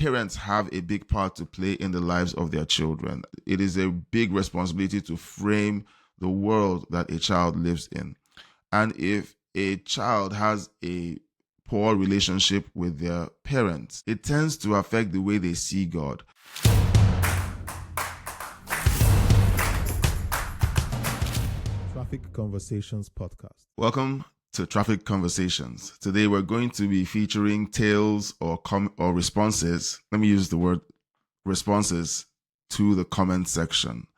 parents have a big part to play in the lives of their children. It is a big responsibility to frame the world that a child lives in. And if a child has a poor relationship with their parents, it tends to affect the way they see God. Traffic Conversations Podcast. Welcome to Traffic Conversations. Today we're going to be featuring tales or responses. Let me use the word responses to the comment section.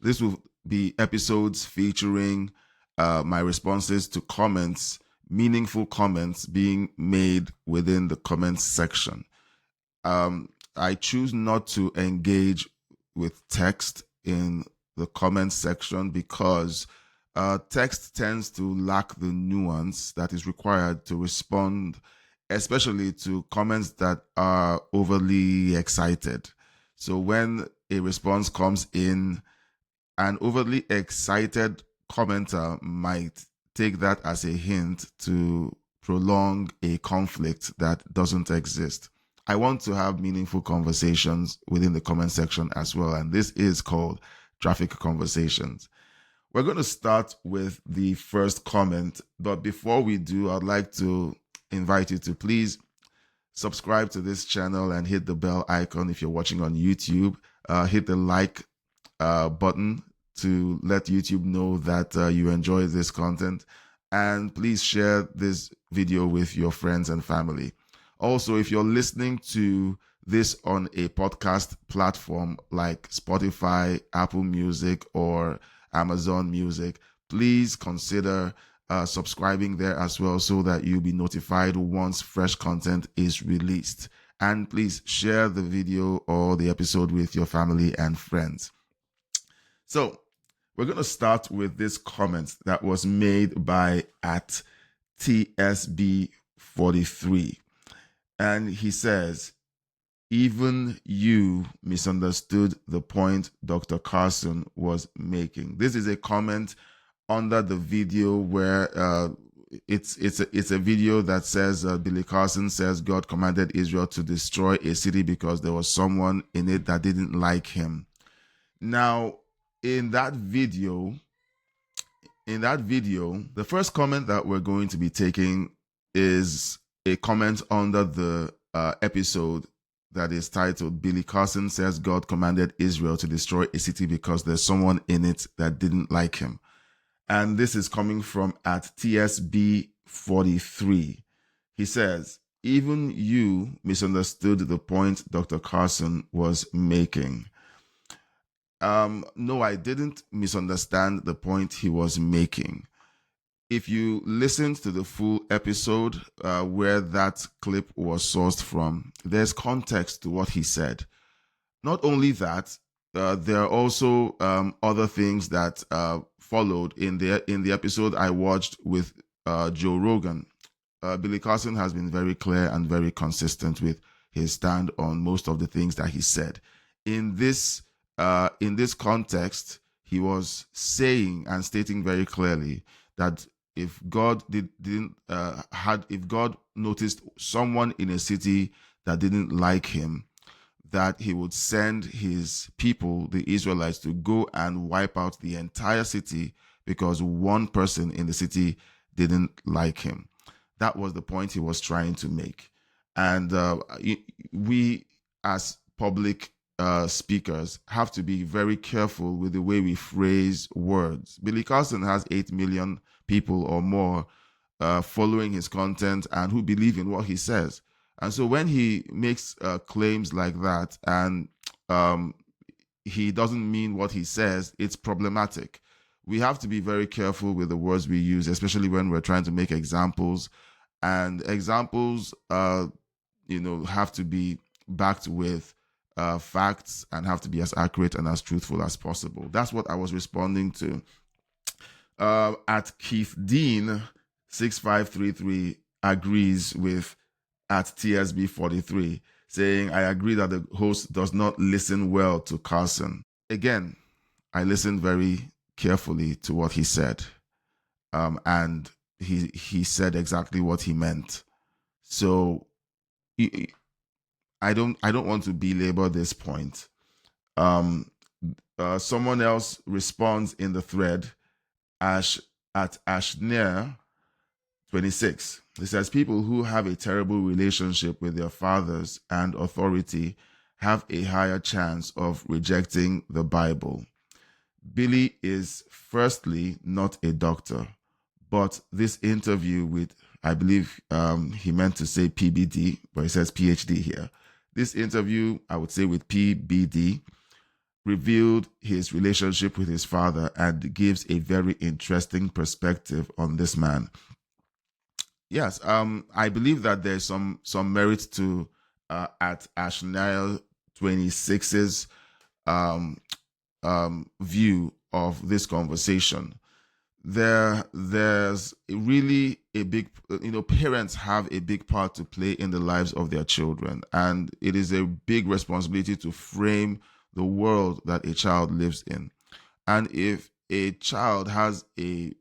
This will be episodes featuring my responses to comments, meaningful comments being made within the comments section. I choose not to engage with text in the comments section because text tends to lack the nuance that is required to respond, especially to comments that are overly excited. So when a response comes in, an overly excited commenter might take that as a hint to prolong a conflict that doesn't exist. I want to have meaningful conversations within the comment section as well, and this is called Traffic Conversations. We're going to start with the first comment, but before we do, I'd like to invite you to please subscribe to this channel and hit the bell icon if you're watching on YouTube. Hit the like button to let YouTube know that you enjoy this content, and please share this video with your friends and family. Also, if you're listening to this on a podcast platform like Spotify, Apple Music, or Amazon Music, please consider subscribing there as well so that you'll be notified once fresh content is released. And please share the video or the episode with your family and friends. So we're going to start with this comment that was made by @TSB43. And he says, "Even you misunderstood the point Dr. Carson was making." This is a comment under the video where it's a video that says Billy Carson says God commanded Israel to destroy a city because there was someone in it that didn't like him. Now, in that video, the first comment that we're going to be taking is a comment under the episode that is titled "Billy Carson Says God Commanded Israel to Destroy a City Because There's Someone in It That Didn't Like Him." And this is coming from @TSB43. He says, "Even you misunderstood the point Dr. Carson was making." No, I didn't misunderstand the point he was making. If you listened to the full episode where that clip was sourced from, there's context to what he said. Not only that, there are also other things that followed in the episode I watched with Joe Rogan. Billy Carson has been very clear and very consistent with his stand on most of the things that he said. In this context, he was saying and stating very clearly that if God if God noticed someone in a city that didn't like him, that he would send his people, the Israelites, to go and wipe out the entire city because one person in the city didn't like him. That was the point he was trying to make. And we, as public speakers, have to be very careful with the way we phrase words. Billy Carson has 8 million people or more following his content and who believe in what he says. And so when he makes claims like that and he doesn't mean what he says, it's problematic. We have to be very careful with the words we use, especially when we're trying to make examples. And examples, have to be backed with facts and have to be as accurate and as truthful as possible. That's what I was responding to. At Keith Dean 6533 agrees with @TSB43, saying, "I agree that the host does not listen well to Carson." Again, I listened very carefully to what he said, and he said exactly what he meant. So I don't want to belabor this point. Someone else responds in the thread, Ash at Ashner 26. It says, people who have a terrible relationship with their fathers and authority have a higher chance of rejecting the Bible. Billy is firstly not a doctor, but this interview with, I believe he meant to say PBD, but he says PhD here. This interview, I would say, with PBD revealed his relationship with his father and gives a very interesting perspective on this man. Yes, I believe that there's some merit to at Ashnail 26's view of this conversation. There's really a big, parents have a big part to play in the lives of their children, and it is a big responsibility to frame the world that a child lives in. And if a child has a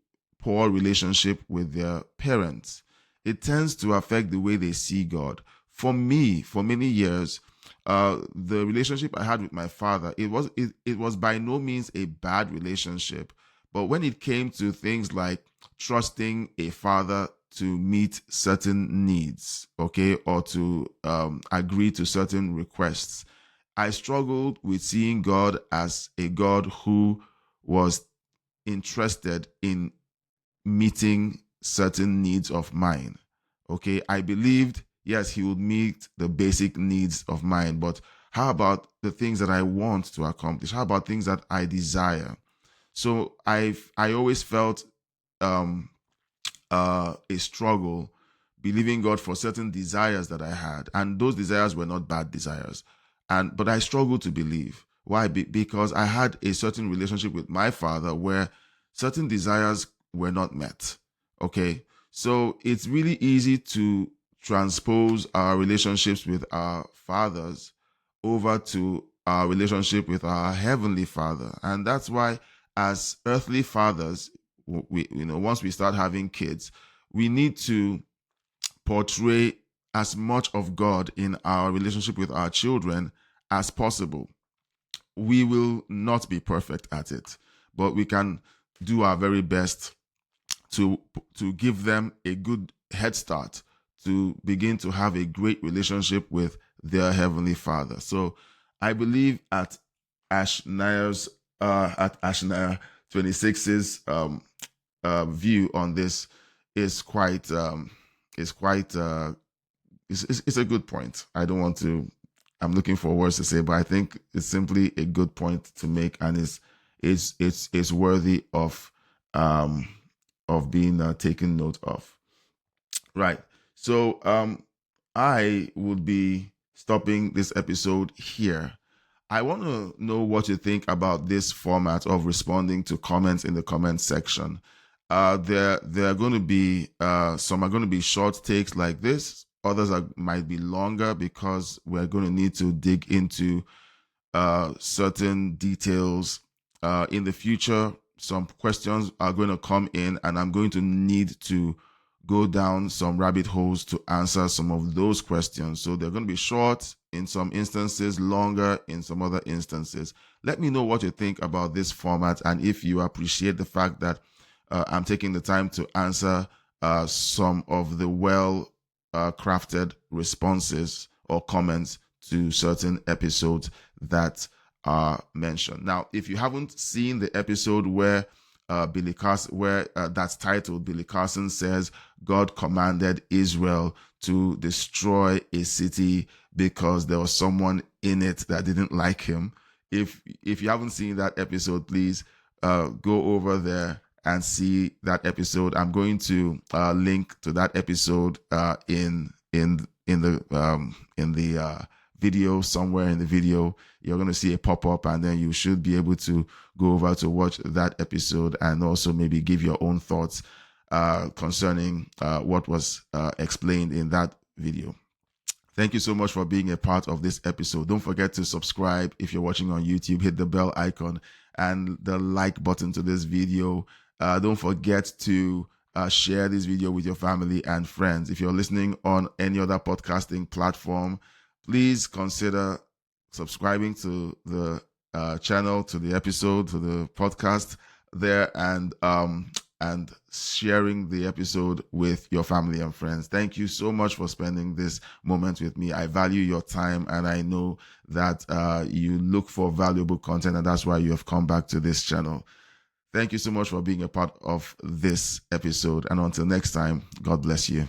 poor relationship with their parents, it tends to affect the way they see God. For me, for many years, the relationship I had with my father, it was by no means a bad relationship. But when it came to things like trusting a father to meet certain needs, okay, or to agree to certain requests, I struggled with seeing God as a God who was interested in meeting certain needs of mine. Okay, I believed, yes, he would meet the basic needs of mine, but how about the things that I want to accomplish? How about things that I desire? So I always felt a struggle believing God for certain desires that I had, and those desires were not bad desires, but I struggled to believe. Why? Because I had a certain relationship with my father where certain desires were not met. Okay, so it's really easy to transpose our relationships with our fathers over to our relationship with our heavenly Father, and that's why, as earthly fathers, once we start having kids, we need to portray as much of God in our relationship with our children as possible. We will not be perfect at it, but we can do our very best to give them a good head start to begin to have a great relationship with their heavenly Father. So I believe at Ashnair 26's view on this is quite it's a good point. I'm looking for words to say, but I think it's simply a good point to make, and it's worthy of being taken note of. Right. So I would be stopping this episode here. I want to know what you think about this format of responding to comments in the comment section. There are going to be some are going to be short takes like this. Others might be longer because we're going to need to dig into certain details in the future. Some questions are going to come in, and I'm going to need to go down some rabbit holes to answer some of those questions. So they're going to be short in some instances, longer in some other instances. Let me know what you think about this format, and if you appreciate the fact that I'm taking the time to answer some of the well-crafted responses or comments to certain episodes that are mentioned. Now, if you haven't seen the episode where Billy Carson, that's titled, Billy Carson says God commanded Israel to destroy a city because there was someone in it that didn't like him. If you haven't seen that episode, please go over there and see that episode. I'm going to link to that episode in the video. Somewhere in the video you're going to see a pop-up, and then you should be able to go over to watch that episode and also maybe give your own thoughts concerning what was explained in that video. Thank you so much for being a part of this episode. Don't forget to subscribe if you're watching on YouTube. Hit the bell icon and the like button to this video. Don't forget to share this video with your family and friends. If you're listening on any other podcasting platform, please consider subscribing to the channel, to the episode, to the podcast there, and sharing the episode with your family and friends. Thank you so much for spending this moment with me. I value your time, and I know that you look for valuable content, and that's why you have come back to this channel. Thank you so much for being a part of this episode. And until next time, God bless you.